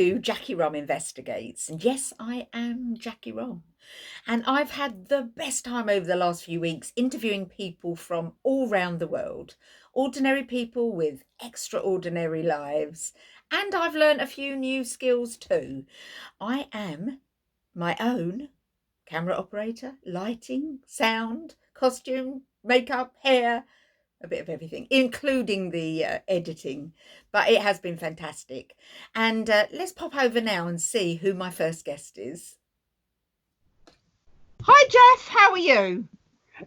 to Jacky Rom Investigates. And yes, I am Jacky Rom. And I've had the best time over the last few weeks interviewing people from all around the world, ordinary people with extraordinary lives. And I've learned a few new skills too. I am my own camera operator, lighting, sound, costume, makeup, hair, a bit of everything, including the editing. But it has been fantastic. And let's pop over now and see who my first guest is. Hi, Jeff. How are you?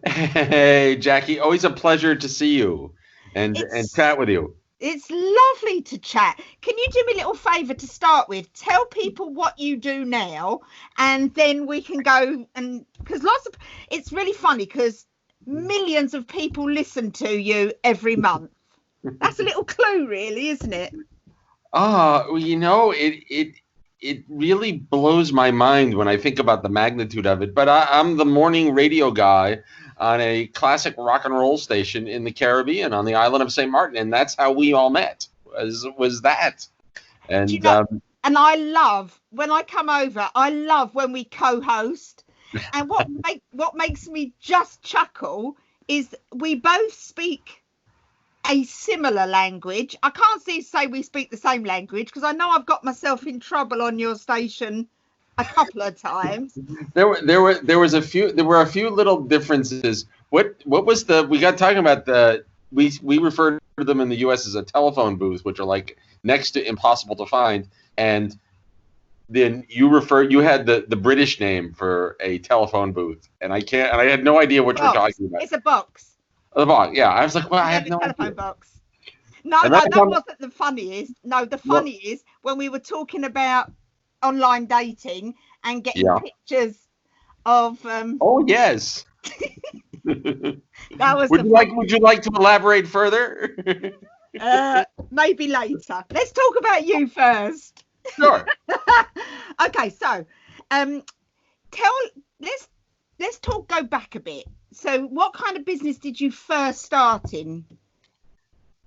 Hey, Jackie. Always a pleasure to see you and chat with you. It's lovely to chat. Can you do me a little favour to start with? Tell people what you do now, and then we can go and because it's really funny because millions of people listen to you every month. That's a little clue, really, isn't it? It really blows my mind when I think about the magnitude of it. But I'm the morning radio guy on a classic rock and roll station in the Caribbean on the island of St Maarten, and that's how we all met. Was that? And and I love when I come over. I love when we co-host. And what makes me just chuckle is we both speak a similar language. I can't say we speak the same language because I know I've got myself in trouble on your station a couple of times. There were a few little differences. What was we got talking about we refer to them in the US as a telephone booth, which are like next to impossible to find, and then you had the British name for a telephone booth, and I had no idea what you're talking about. It's a box. The box, yeah. I was like, well, I have no telephone idea. Box. No, that wasn't the funniest. No, the funny is when we were talking about online dating and getting pictures of. Oh yes. That was. Would you like to elaborate further? Maybe later. Let's talk about you first. Sure. Okay, so let's go back a bit. So what kind of business did you first start in?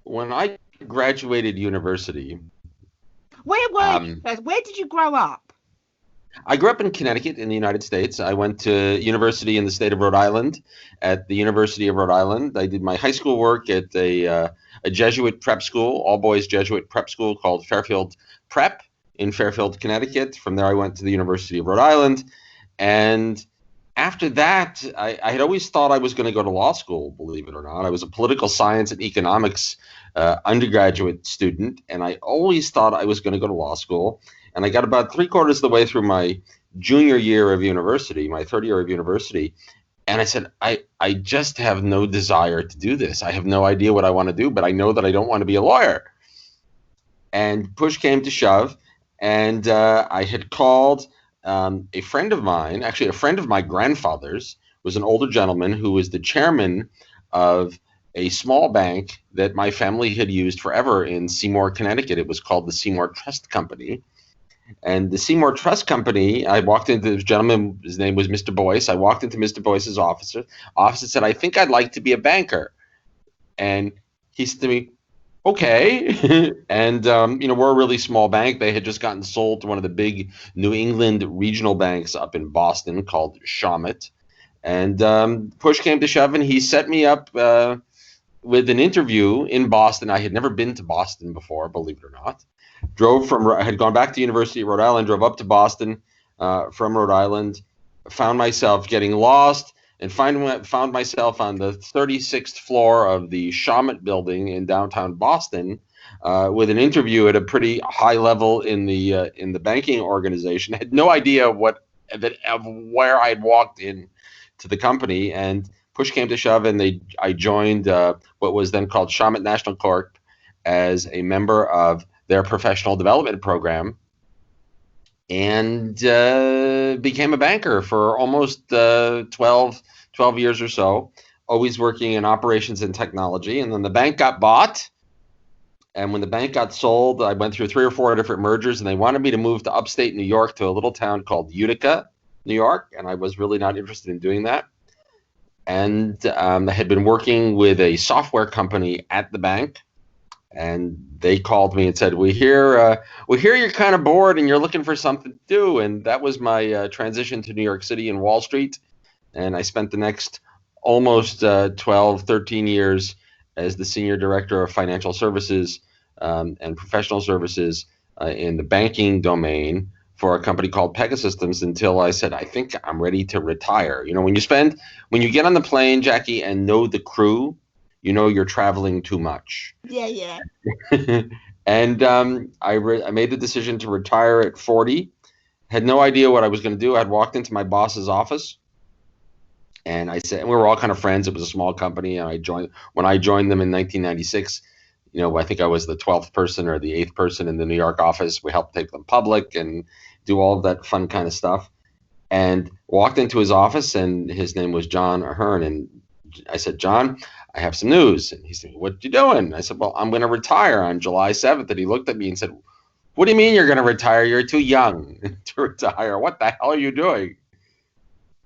When I graduated university. Where were you first? Where did you grow up? I grew up in Connecticut in the United States. I went to university in the state of Rhode Island. At the University of Rhode Island, I did my high school work at a Jesuit prep school, all-boys Jesuit prep school called Fairfield Prep in Fairfield, Connecticut. From there, I went to the University of Rhode Island. And after that, I had always thought I was going to go to law school, believe it or not. I was a political science and economics undergraduate student, and I always thought I was going to go to law school. And I got about 3/4 of the way through my junior year of university, my third year of university, and I said, I just have no desire to do this. I have no idea what I want to do, but I know that I don't want to be a lawyer. And push came to shove, and I had called a friend of mine, actually a friend of my grandfather's, was an older gentleman who was the chairman of a small bank that my family had used forever in Seymour, Connecticut. It was called the Seymour Trust Company. And the Seymour Trust Company, I walked into this gentleman, his name was Mr. Boyce. I walked into Mr. Boyce's office and said, I think I'd like to be a banker. And he said to me, okay. And, we're a really small bank. They had just gotten sold to one of the big New England regional banks up in Boston called Shawmut. And push came to shove, and he set me up with an interview in Boston. I had never been to Boston before, believe it or not. I had gone back to the University of Rhode Island, drove up to Boston from Rhode Island, found myself getting lost, and found myself on the 36th floor of the Shawmut building in downtown Boston with an interview at a pretty high level in the banking organization. I had no idea of where I'd walked in to the company, and push came to shove, and I joined what was then called Shawmut National Corp as a member of their professional development program, and became a banker for almost 12 years or so, always working in operations and technology. And then the bank got bought, and when the bank got sold, I went through 3 or 4 different mergers, and they wanted me to move to upstate New York to a little town called Utica, New York, and I was really not interested in doing that. And I had been working with a software company at the bank, And they called me and said, we hear you're kind of bored and you're looking for something to do." And that was my transition to New York City and Wall Street. And I spent the next almost 12, 13 years as the senior director of financial services and professional services in the banking domain for a company called Pegasystems until I said, I think I'm ready to retire. You know, when you get on the plane, Jackie, and know the crew, you know you're traveling too much. Yeah, yeah. And I made the decision to retire at 40. Had no idea what I was going to do. I'd walked into my boss's office, and I said, and we were all kind of friends. It was a small company, and when I joined them in 1996. You know, I think I was the 12th person or the 8th person in the New York office. We helped take them public and do all of that fun kind of stuff. And walked into his office, and his name was John Ahern. And I said, "John, I have some news." And he said, "What you doing?" I said, "Well, I'm going to retire on July 7th. And he looked at me and said, "What do you mean you're going to retire? You're too young to retire. What the hell are you doing?"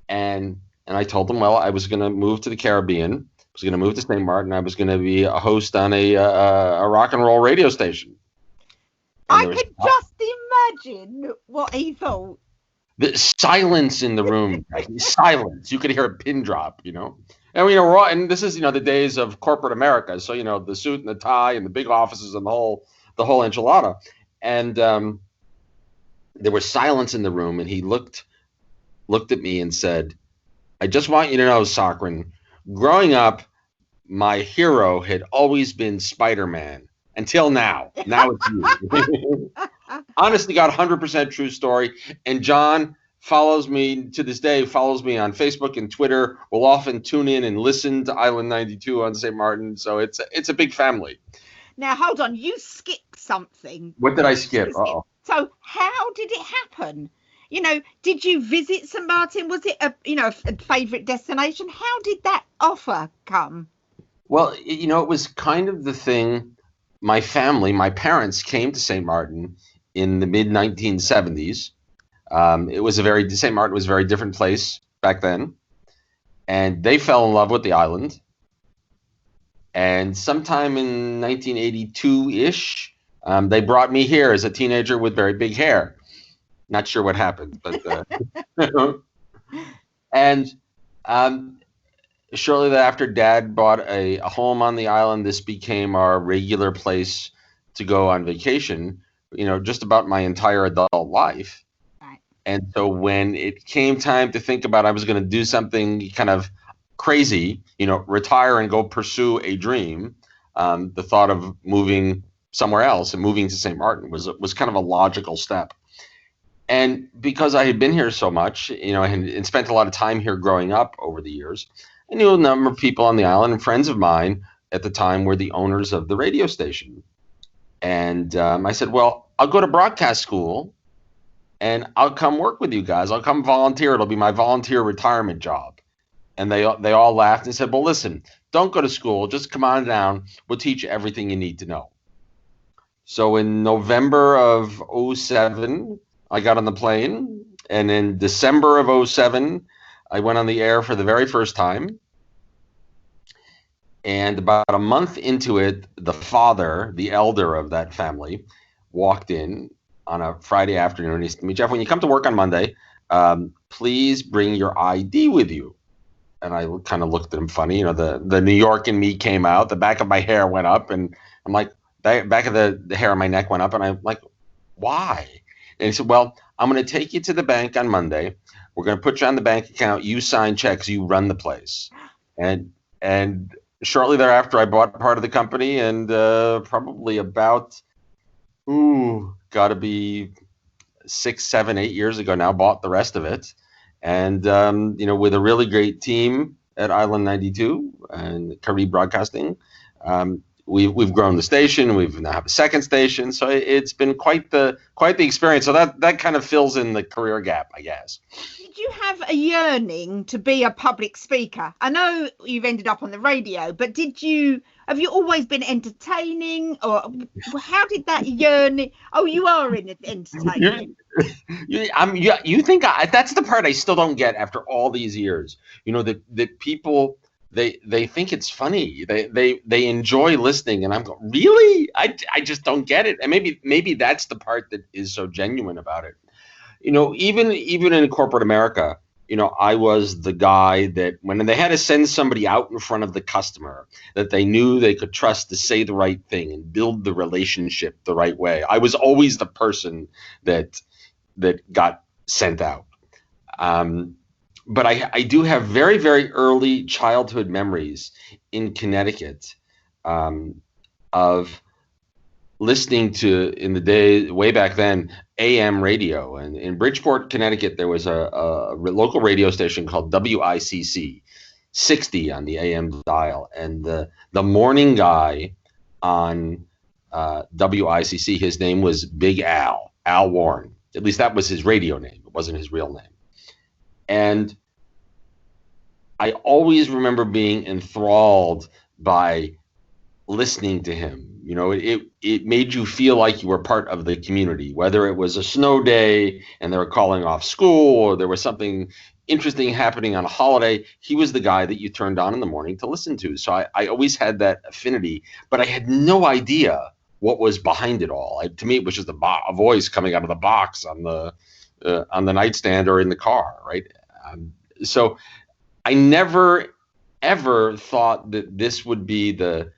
And I told him, well, I was going to move to the Caribbean. I was going to move to St. Maarten. I was going to be a host on a rock and roll radio station. And I could just imagine what he thought. The silence in the room, silence. You could hear a pin drop, you know. And you know, and this is, you know, the days of corporate America. So, you know, the suit and the tie and the big offices and the whole enchilada. And there was silence in the room, and he looked at me and said, "I just want you to know, Sochrin, growing up, my hero had always been Spider-Man until now. Now it's you." Honestly, God, 100% true story. And John follows me to this day, follows me on Facebook and Twitter, will often tune in and listen to Island 92 on St. Maarten. So it's a big family. Now, hold on. You skipped something. What did I skip? Uh-oh. So how did it happen? You know, did you visit St. Maarten? Was it a favourite destination? How did that offer come? Well, you know, it was kind of the thing. My family, my parents came to St. Maarten in the mid 1970s. St. Maarten was a very different place back then, and they fell in love with the island. And sometime in 1982-ish, they brought me here as a teenager with very big hair. Not sure what happened, but and shortly thereafter, Dad bought a home on the island. This became our regular place to go on vacation, you know, just about my entire adult life. Right. And so when it came time to think about I was going to do something kind of crazy, you know, retire and go pursue a dream, the thought of moving somewhere else and moving to St. Maarten was kind of a logical step. And because I had been here so much, you know, and spent a lot of time here growing up over the years, I knew a number of people on the island, and friends of mine at the time were the owners of the radio station. And I said, well, I'll go to broadcast school and I'll come work with you guys. I'll come volunteer. It'll be my volunteer retirement job. And they all laughed and said, well, listen, don't go to school. Just come on down. We'll teach you everything you need to know. So in November of 2007, I got on the plane. And in December of 2007, I went on the air for the very first time. And about a month into it, the father, the elder of that family, walked in on a Friday afternoon. He said to me, Jeff, when you come to work on Monday, please bring your ID with you. And I kind of looked at him funny. You know, the New York in me came out. The back of my hair went up. And I'm like, back of the hair on my neck went up. And I'm like, why? And he said, well, I'm going to take you to the bank on Monday. We're going to put you on the bank account. You sign checks. You run the place. And shortly thereafter, I bought part of the company. And probably about, got to be 6, 7, 8 years ago now, bought the rest of it. And, you know, with a really great team at Island 92 and Carib Broadcasting, we've grown the station. We've now have a second station. So it's been quite the experience. So that kind of fills in the career gap, I guess. Did you have a yearning to be a public speaker? I know you've ended up on the radio, but have you always been entertaining, or how did that yearning? Oh, you are in entertaining. You think that's the part I still don't get after all these years. You know, that people they think it's funny. They enjoy listening, and I'm going, really? I just don't get it. And maybe that's the part that is so genuine about it. Even in corporate America, I was the guy that when they had to send somebody out in front of the customer that they knew they could trust to say the right thing and build the relationship the right way, I was always the person that got sent out. But I do have very, very early childhood memories in Connecticut of listening to, in the day way back then, AM radio. And in Bridgeport, Connecticut, there was a local radio station called WICC 60 on the AM dial. And the morning guy on WICC, his name was Big Al Warren. At least that was his radio name. It wasn't his real name. And I always remember being enthralled by listening to him. It made you feel like you were part of the community, whether it was a snow day and they were calling off school or there was something interesting happening on a holiday. He was the guy that you turned on in the morning to listen to. So I always had that affinity, but I had no idea what was behind it all. To me, it was just a voice coming out of the box on the nightstand or in the car, right? So I never, ever thought that this would be the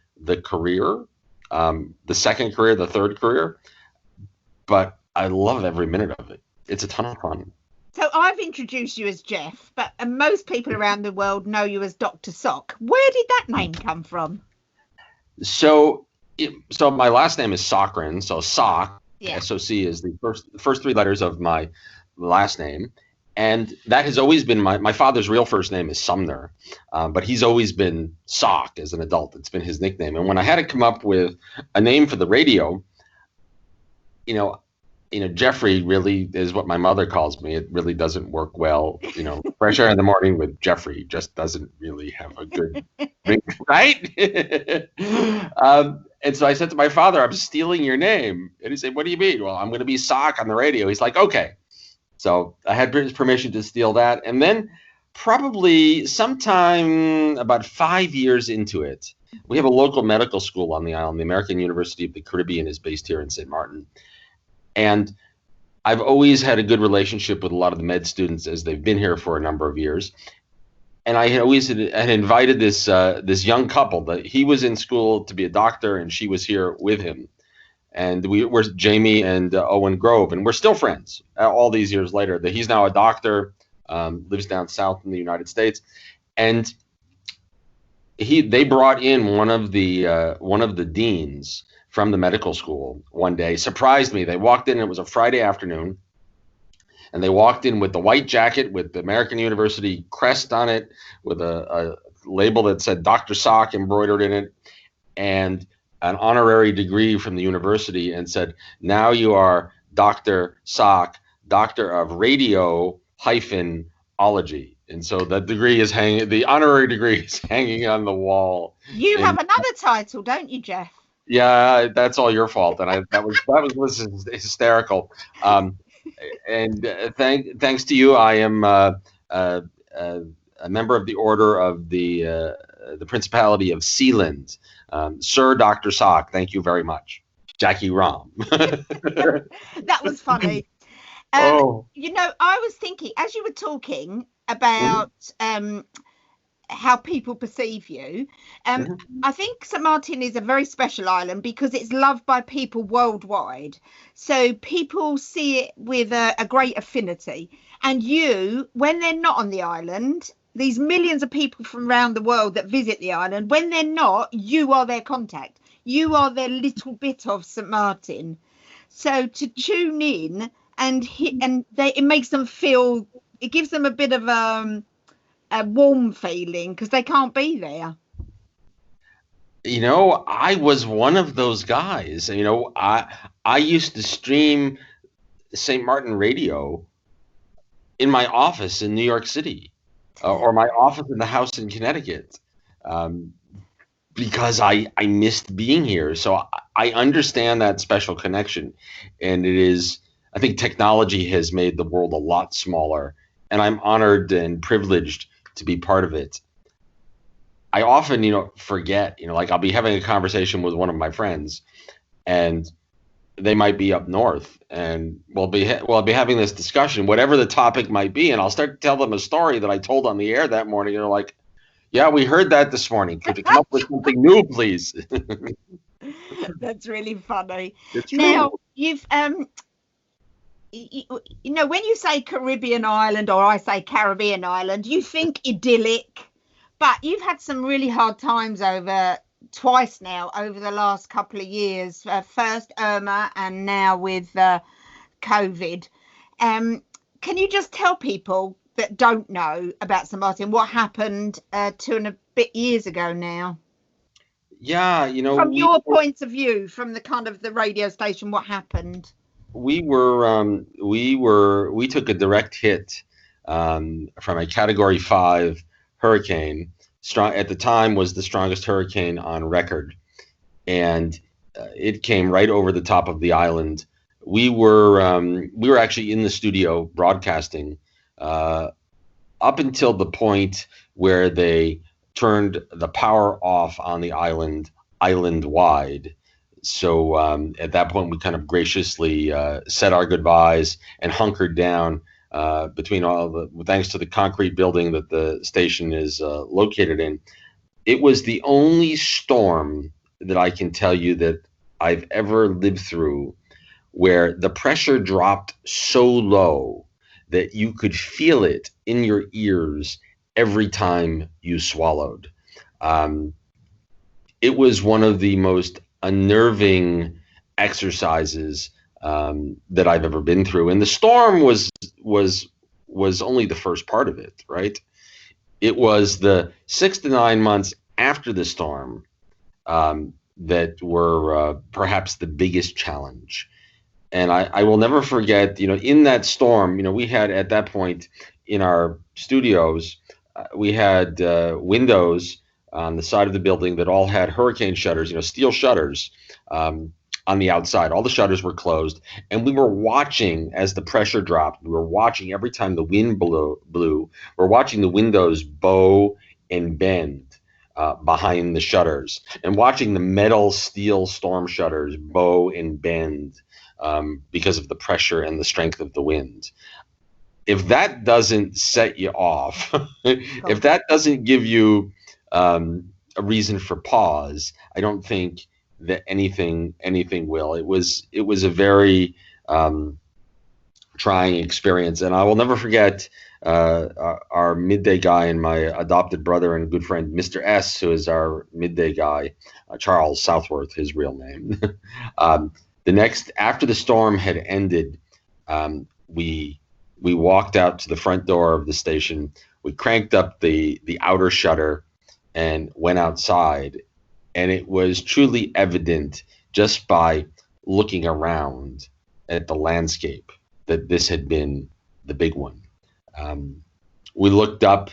career, the second career, the third career, but I love every minute of it. It's a ton of fun. So I've introduced you as Jeff, but most people around the world know you as Dr. Sock. Where did that name come from? So my last name is Sochrin, so Sock, Yeah. S-O-C is the first three letters of my last name. And that has always been my father's real first name is Sumner, but he's always been Sock as an adult. It's been his nickname. And when I had to come up with a name for the radio, Jeffrey really is what my mother calls me. It really doesn't work well. Fresh air in the morning with Jeffrey just doesn't really have a good ring, right? And so I said to my father, I'm stealing your name. And he said, what do you mean? Well, I'm going to be Sock on the radio. He's like, okay. So I had his permission to steal that. And then probably sometime about 5 years into it, we have a local medical school on the island. The American University of the Caribbean is based here in St Maarten. And I've always had a good relationship with a lot of the med students as they've been here for a number of years. And I had always had invited this young couple that he was in school to be a doctor and she was here with him. And we're Jamie and Owen Grove, and we're still friends all these years later. That he's now a doctor, lives down south in the United States, and they brought in one of the deans from the medical school one day. Surprised me. They walked in, and it was a Friday afternoon, and they walked in with the white jacket with the American University crest on it, with a label that said Dr. Sock embroidered in it, and an honorary degree from the university, and said, now you are Dr. Sock, Doctor of Radio-ology. And so that degree is the honorary degree is hanging on the wall. You have another title, don't you, Jeff? Yeah, that's all your fault. And that was hysterical. Thanks to you, I am a member of the Order of the Principality of Sealand. Sir Dr. Sock, thank you very much. Jacky Rom. That was funny. I was thinking, as you were talking about how people perceive you, I think St Maarten is a very special island because it's loved by people worldwide. So people see it with a great affinity. And you, when they're not on the island, these millions of people from around the world that visit the island, when they're not, you are their contact. You are their little bit of St Maarten. So to tune in it makes them feel, it gives them a bit of a warm feeling because they can't be there. I was one of those guys. I used to stream St Maarten radio in my office in New York City. Or my office in the house in Connecticut, because I missed being here. So I understand that special connection. And I think technology has made the world a lot smaller. And I'm honored and privileged to be part of it. I often, forget, like I'll be having a conversation with one of my friends, and they might be up north, and we'll be having this discussion, whatever the topic might be, and I'll start to tell them a story that I told on the air that morning. And they're like, "Yeah, we heard that this morning. Could you come up with something new, please?" That's really funny. It's Now, true. you've when you say Caribbean island, or I say Caribbean island, you think idyllic, but you've had some really hard times twice now over the last couple of years. First Irma, and now with COVID. Can you just tell people that don't know about St Maarten what happened 2 and a bit years ago now? Yeah, From your point of view, from the kind of the radio station, what happened? we took a direct hit from a Category 5 hurricane. Strong at the time, was the strongest hurricane on record, and it came right over the top of the island. We were actually in the studio broadcasting up until the point where they turned the power off on the island wide. So at that point, we kind of graciously said our goodbyes and hunkered down between thanks to the concrete building that the station is located in. It was the only storm that I can tell you that I've ever lived through where the pressure dropped so low that you could feel it in your ears every time you swallowed. Um, it was one of the most unnerving exercises that I've ever been through, and the storm was only the first part of it. Right? It was the 6 to 9 months after the storm that were perhaps the biggest challenge. And I will never forget, in that storm, we had at that point in our studios, we had windows on the side of the building that all had hurricane shutters, steel shutters on the outside. All the shutters were closed, and we were watching as the pressure dropped. We were watching every time the wind blew. We're watching the windows bow and bend behind the shutters, and watching the metal steel storm shutters bow and bend because of the pressure and the strength of the wind. If that doesn't set you off, if that doesn't give you a reason for pause, I don't think that anything will. It was a very trying experience, and I will never forget our midday guy and my adopted brother and good friend, Mr. S, who is our midday guy, Charles Southworth, his real name. After the storm had ended, we walked out to the front door of the station. We cranked up the outer shutter and went outside, and it was truly evident just by looking around at the landscape that this had been the big one. We looked up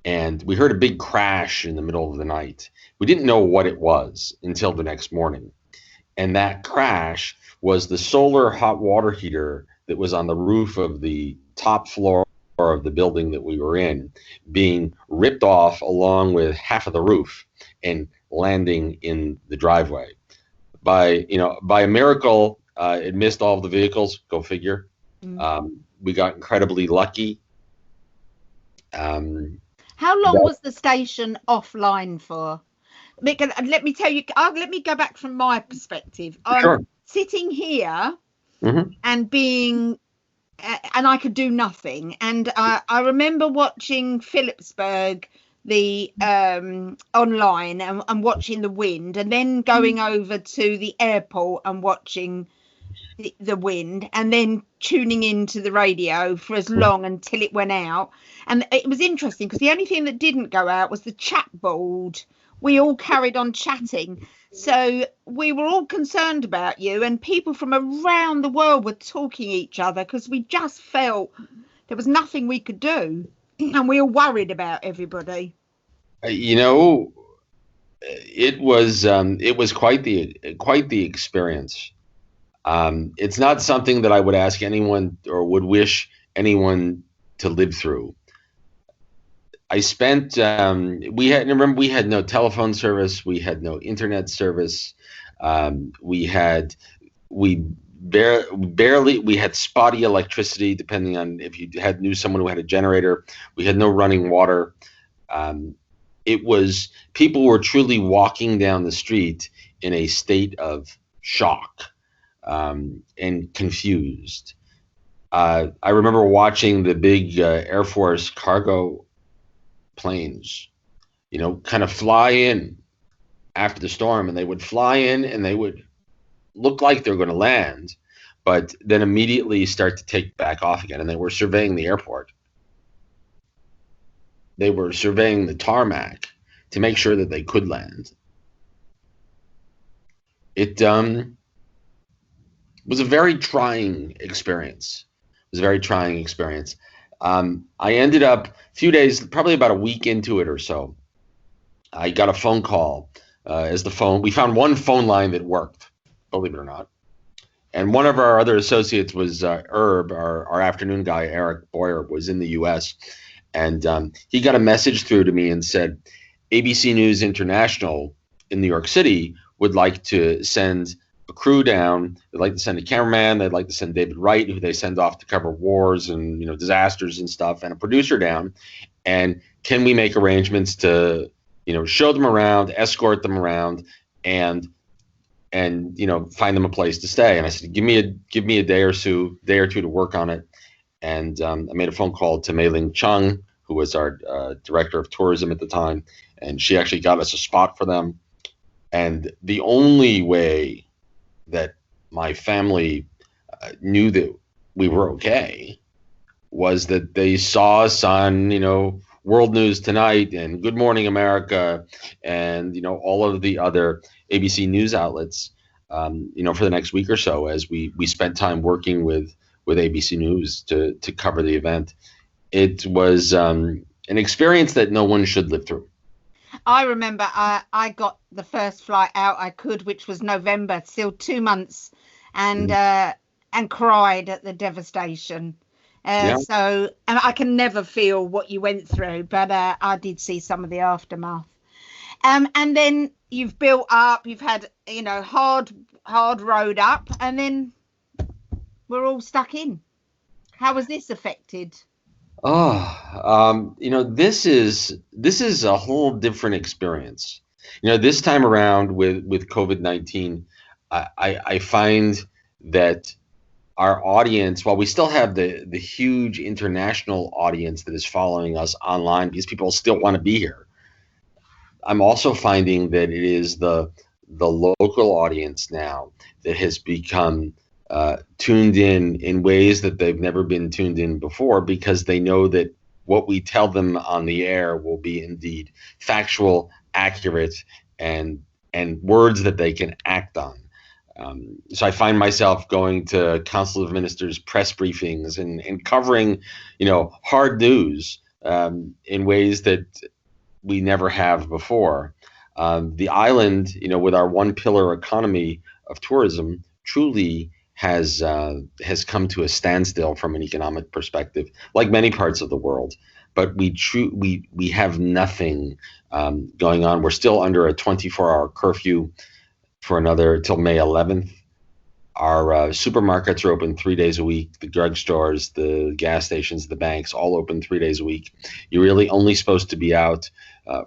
and we heard a big crash in the middle of the night. We didn't know what it was until the next morning. And that crash was the solar hot water heater that was on the roof of the top floor of the building that we were in, being ripped off along with half of the roof and landing in the driveway. By a miracle, it missed all of the vehicles. Go figure. We got incredibly lucky. How long was the station offline for? Let me tell you. Let me go back from my perspective. Sure. Sitting here Mm-hmm. and being, and I could do nothing. And I remember watching Phillipsburg, the online, and watching the wind, and then going over to the airport and watching the wind, and then tuning into the radio for as long until it went out. And it was interesting because the only thing that didn't go out was the chat board. We all carried on chatting, so we were all concerned about you, and people from around the world were talking each other because we just felt there was nothing we could do, and we were worried about everybody. It was quite the experience. It's not something that I would ask anyone or would wish anyone to live through. I spent we had no telephone service, we had no internet service, we had we barely we had spotty electricity depending on if you knew someone who had a generator. We had no running water. It was people were truly walking down the street in a state of shock and confused. I remember watching the big Air Force cargo planes, kind of fly in after the storm, and they would fly in and they would look like they're going to land, but then immediately start to take back off again. And they were surveying the airport. They were surveying the tarmac to make sure that they could land. It was a very trying experience. I ended up a few days, probably about a week into it or so, I got a phone call. We found one phone line that worked, believe it or not. And one of our other associates was Herb, our afternoon guy, Eric Boyer, was in the U.S. And he got a message through to me and said, ABC News International in New York City would like to send a crew down. They'd like to send a cameraman. They'd like to send David Wright, who they send off to cover wars and disasters and stuff, and a producer down. And can we make arrangements to show them around, escort them around, and find them a place to stay? And I said, give me a day or two to work on it. And I made a phone call to Mei Ling Chung, who was our director of tourism at the time, and she actually got us a spot for them. And the only way that my family knew that we were okay was that they saw us on, World News Tonight and Good Morning America and, all of the other ABC News outlets, for the next week or so as we spent time working with ABC News to cover the event. It was an experience that no one should live through. I remember I got the first flight out I could, which was November, still 2 months, and cried at the devastation. So, and I can never feel what you went through, but I did see some of the aftermath. And then you've built up, you've had, hard road up, and then we're all stuck in. How was this affected? This is a whole different experience. This time around with COVID-19, I find that our audience, while we still have the huge international audience that is following us online because people still want to be here, I'm also finding that it is the local audience now that has become tuned in ways that they've never been tuned in before, because they know that what we tell them on the air will be indeed factual, accurate, and words that they can act on. So I find myself going to Council of Ministers press briefings and covering, hard news in ways that we never have before. The island, with our one pillar economy of tourism, truly has come to a standstill from an economic perspective, like many parts of the world. But we have nothing going on. We're still under a 24-hour curfew for another till May 11th. Our supermarkets are open 3 days a week. The drugstores, the gas stations, the banks, all open 3 days a week. You're really only supposed to be out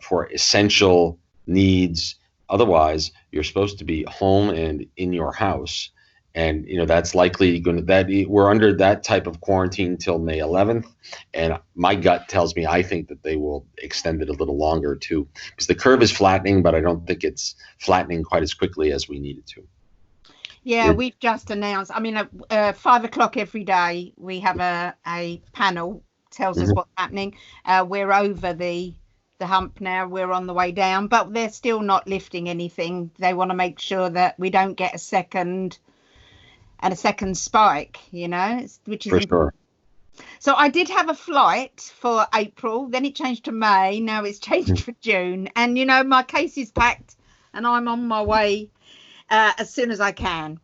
for essential needs. Otherwise, you're supposed to be home and in your house. And that's likely we're under that type of quarantine till May 11th, and my gut tells me I think that they will extend it a little longer too, because the curve is flattening, but I don't think it's flattening quite as quickly as we need it to. Yeah, we've just announced. I mean, at 5 o'clock every day we have a panel tells us what's happening. We're over the hump now. We're on the way down, but they're still not lifting anything. They want to make sure that we don't get a second spike, which is for sure. So I did have a flight for April, then it changed to May, now it's changed for June, and my case is packed and I'm on my way as soon as I can.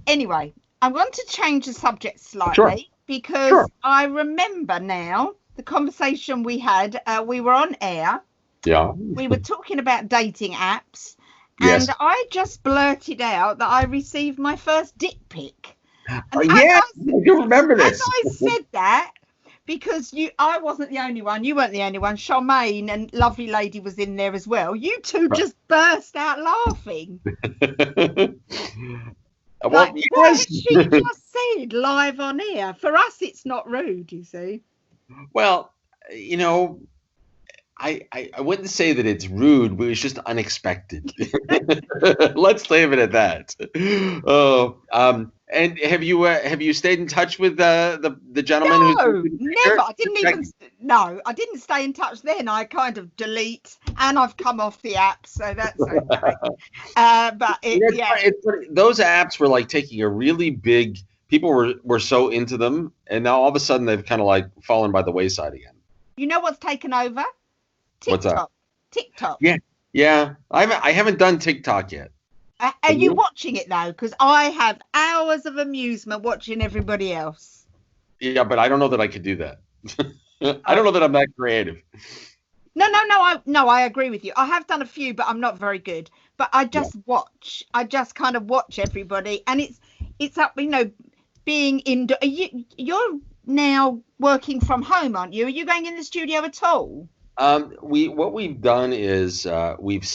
Anyway, I want to change the subject slightly because I remember now the conversation we had. We were on air. Yeah. We were talking about dating apps. Yes. And I just blurted out that I received my first dick pic. And Yeah, I do remember as this. I said that, because I wasn't the only one, you weren't the only one, Charmaine and lovely lady was in there as well. You two just burst out laughing. Well, Like, yes. what has she just said live on air? For us, it's not rude, you see. Well, you know, I wouldn't say that it's rude, but it's just unexpected. Let's leave it at that. Oh, and have you stayed in touch with the gentleman No, who's never. I didn't stay in touch then. I kind of delete, and I've come off the app, so that's okay. But those apps were like taking a really big. People were so into them, and now all of a sudden they've kind of like fallen by the wayside again. You know what's taken over? What's that? TikTok. Yeah. I haven't done TikTok yet. Are you watching it though? Because I have hours of amusement watching everybody else. Yeah, but I don't know that I could do that. I don't know that I'm that creative. No. I agree with you. I have done a few, but I'm not very good. But I just watch. I just kind of watch everybody, and it's up. Being indoor. You're now working from home, aren't you? Are you going in the studio at all? What we've done is we've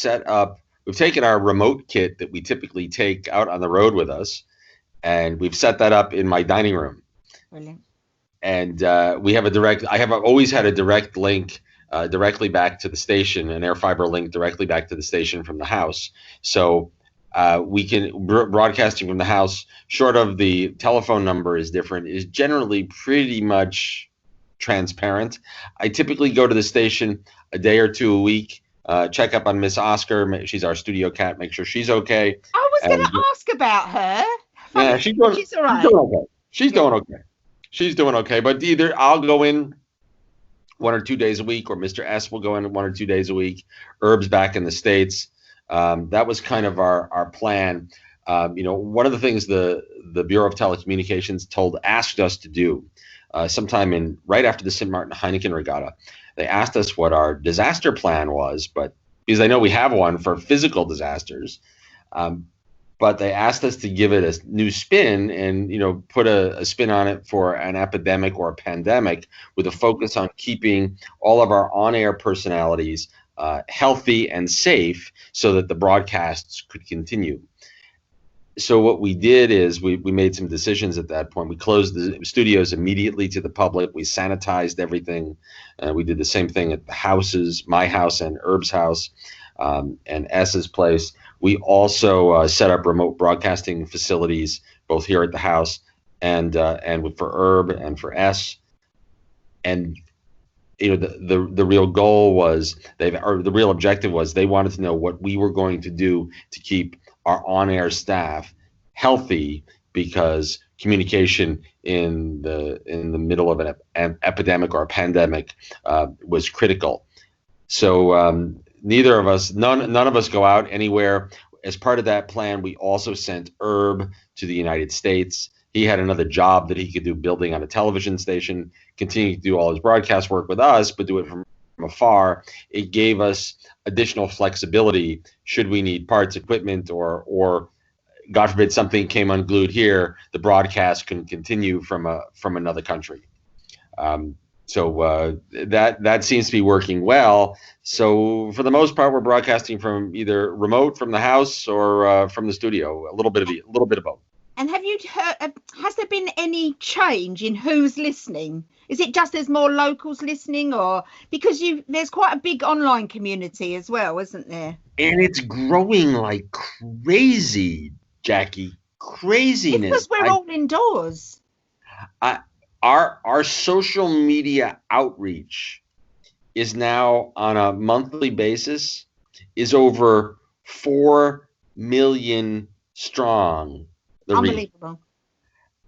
taken our remote kit that we typically take out on the road with us, and we've set that up in my dining room. Brilliant. And we have I have always had a direct link directly back to the station, an air fiber link directly back to the station from the house. So we can broadcasting from the house, short of the telephone number is different, is generally pretty much transparent. I typically go to the station a day or two a week, check up on Miss Oscar. She's our studio cat. Make sure she's okay. I was going to ask about her. Yeah, she's all right. She's doing okay. She's doing okay. But either I'll go in 1 or 2 days a week, or Mr. S will go in 1 or 2 days a week. Herb's back in the States. That was kind of our plan. One of the things the Bureau of Telecommunications asked us to do sometime right after the St Maarten Heineken Regatta, they asked us what our disaster plan was, but because I know we have one for physical disasters, but they asked us to give it a new spin and put a spin on it for an epidemic or a pandemic, with a focus on keeping all of our on-air personalities healthy and safe, so that the broadcasts could continue. So what we did is we made some decisions at that point. We closed the studios immediately to the public. We sanitized everything. We did the same thing at the houses, my house and Herb's house, and S's place. We also set up remote broadcasting facilities, both here at the house and for Herb and for S. And the real goal was the real objective was they wanted to know what we were going to do to keep our on-air staff healthy, because communication in the middle of an epidemic or a pandemic was critical. So none of us go out anywhere. As part of that plan, we also sent Herb to the United States. He had another job that he could do, building on a television station, continue to do all his broadcast work with us, but do it from afar. It gave us additional flexibility should we need parts, equipment, or God forbid something came unglued here, the broadcast can continue from another country. So that seems to be working well. So for the most part, we're broadcasting from either remote from the house or from the studio. A little bit of both. And have you heard? Has there been any change in who's listening? Is it just there's more locals listening, or because there's quite a big online community as well, isn't there? And it's growing like crazy, Jackie. Craziness. It's because we're all indoors. Our social media outreach is now, on a monthly basis, is over 4 million strong. Unbelievable.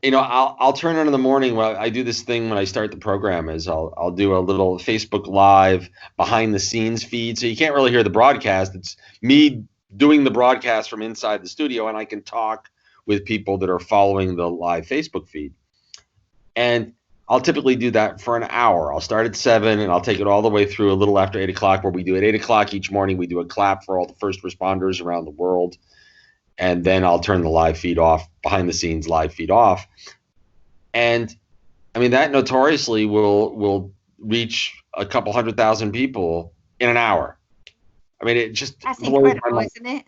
I'll turn on in the morning. When I do this thing when I start the program, is I'll do a little Facebook Live behind the scenes feed. So you can't really hear the broadcast. It's me doing the broadcast from inside the studio, and I can talk with people that are following the live Facebook feed. And I'll typically do that for an hour. I'll start at 7 and I'll take it all the way through a little after 8 o'clock, where we do at 8 o'clock each morning. We do a clap for all the first responders around the world. And then I'll turn the live feed off, behind the scenes live feed off. And I mean, that notoriously will reach a couple 100,000 people in an hour. I mean, it just That's blows my incredible, mind. isn't it?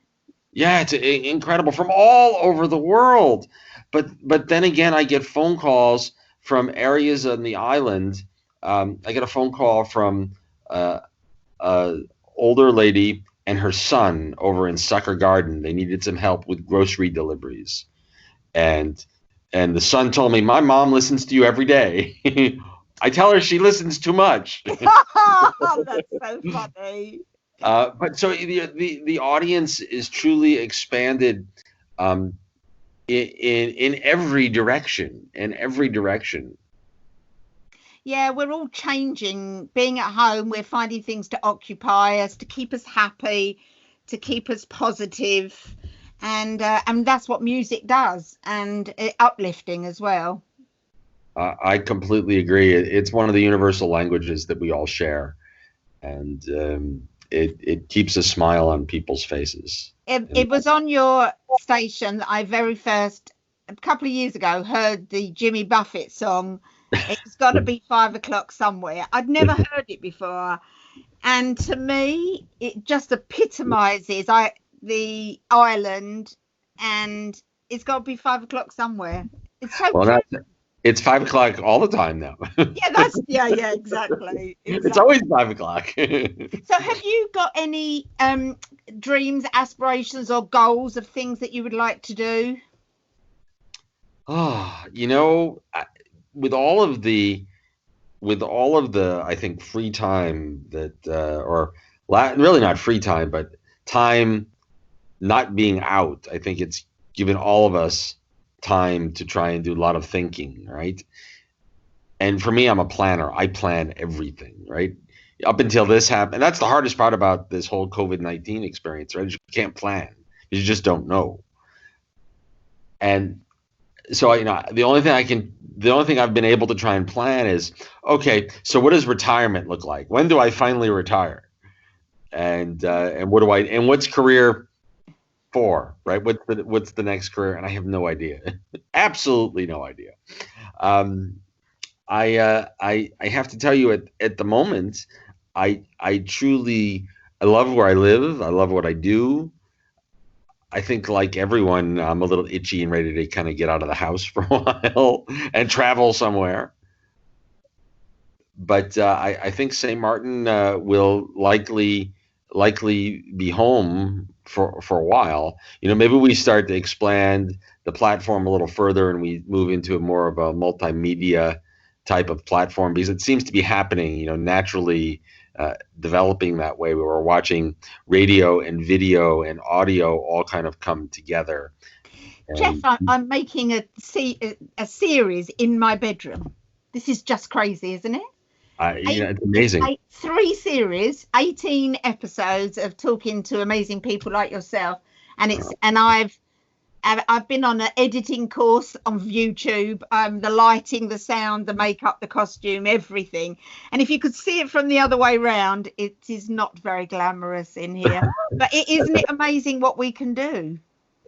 Yeah, it's incredible, from all over the world. But then again, I get phone calls from areas on the island. I get a phone call from a older lady and her son over in Sucker Garden. They needed some help with grocery deliveries, and the son told me, "My mom listens to you every day." I tell her she listens too much. That's so funny. But so the audience is truly expanded in every direction, Yeah, we're all changing. Being at home, we're finding things to occupy us, to keep us happy, to keep us positive, and that's what music does, and uplifting as well. I completely agree. It's one of the universal languages that we all share, and it keeps a smile on people's faces. It was on your station that I very first, a couple of years ago, heard the Jimmy Buffett song. It's got to be 5 o'clock somewhere. I'd never heard it before, and to me, it just epitomizes the island, and it's got to be 5 o'clock somewhere. It's so Well, it's 5 o'clock all the time now. yeah, exactly. It's always 5 o'clock. So have you got any dreams, aspirations, or goals of things that you would like to do? Oh, with all of the I think free time that really not free time, but time not being out, I think it's given all of us time to try and do a lot of thinking, right? And for me, I'm a planner. I plan everything, right? Up until this happened. And that's the hardest part about this whole COVID-19 experience, right? You can't plan. You just don't know. And so, the only thing I've been able to try and plan is, okay, so what does retirement look like? When do I finally retire? And what's career for, right? What's the next career? And I have no idea. Absolutely no idea. I have to tell you, at the moment, I love where I live. I love what I do. I think, like everyone, I'm a little itchy and ready to kind of get out of the house for a while and travel somewhere. But I think St. Maarten will likely be home for a while. Maybe we start to expand the platform a little further and we move into more of a multimedia type of platform, because it seems to be happening, naturally developing that way, where we're watching radio and video and audio all kind of come together. Jeff, I'm making a series in my bedroom. This is just crazy, isn't it? It's amazing. 3 series, 18 episodes of talking to amazing people like yourself, and I've been on an editing course on YouTube. The lighting, the sound, the makeup, the costume, everything. And if you could see it from the other way around, it is not very glamorous in here. But isn't it amazing what we can do?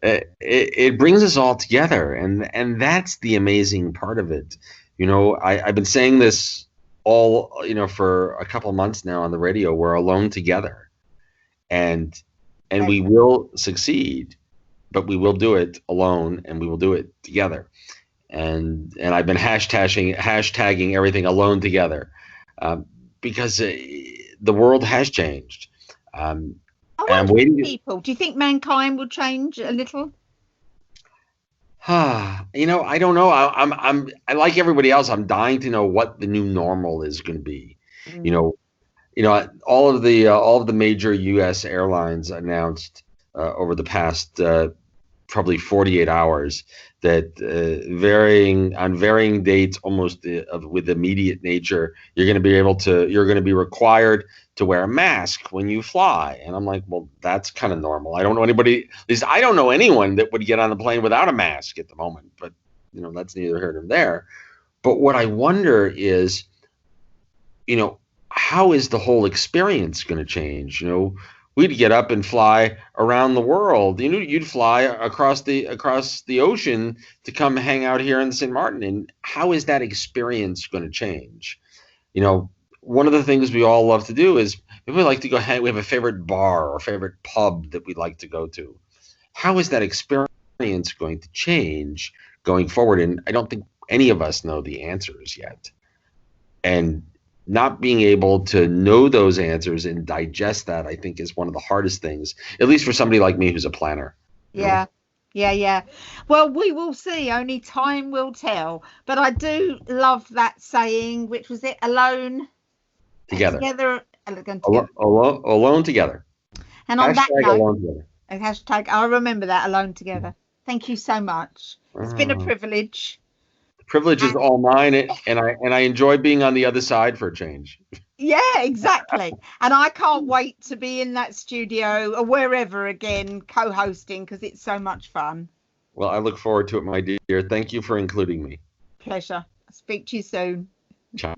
It brings us all together, and that's the amazing part of it. I've been saying this all for a couple of months now on the radio. We're alone together, and we will succeed, but we will do it alone, and we will do it together. And I've been hashtagging everything alone together, because the world has changed. I'm waiting. People, do you think mankind will change a little? I don't know. I like everybody else. I'm dying to know what the new normal is going to be. All of the major U.S. airlines announced over the past probably 48 hours that on varying dates, almost with immediate nature, you're going to be required to wear a mask when you fly. And I'm like, well, that's kind of normal. I don't know anybody, at least I don't know anyone that would get on the plane without a mask at the moment, but that's neither here nor there. But what I wonder is, how is the whole experience going to change? We'd get up and fly around the world. You'd fly across the ocean to come hang out here in St. Maarten. And how is that experience going to change? One of the things we all love to do is we like to go hang. We have a favorite bar or favorite pub that we like to go to. How is that experience going to change going forward? And I don't think any of us know the answers yet. And not being able to know those answers and digest that, I think, is one of the hardest things, at least for somebody like me who's a planner. Yeah. Well, we will see. Only time will tell. But I do love that saying, which was it, alone Together. Alone together. And on that note, alone together. Hashtag, I'll remember that, alone together. Thank you so much. It's been a privilege. The privilege is all mine, and I enjoy being on the other side for a change. Yeah, exactly. And I can't wait to be in that studio or wherever again, co-hosting, because it's so much fun. Well, I look forward to it, my dear. Thank you for including me. Pleasure. I'll speak to you soon. Ciao.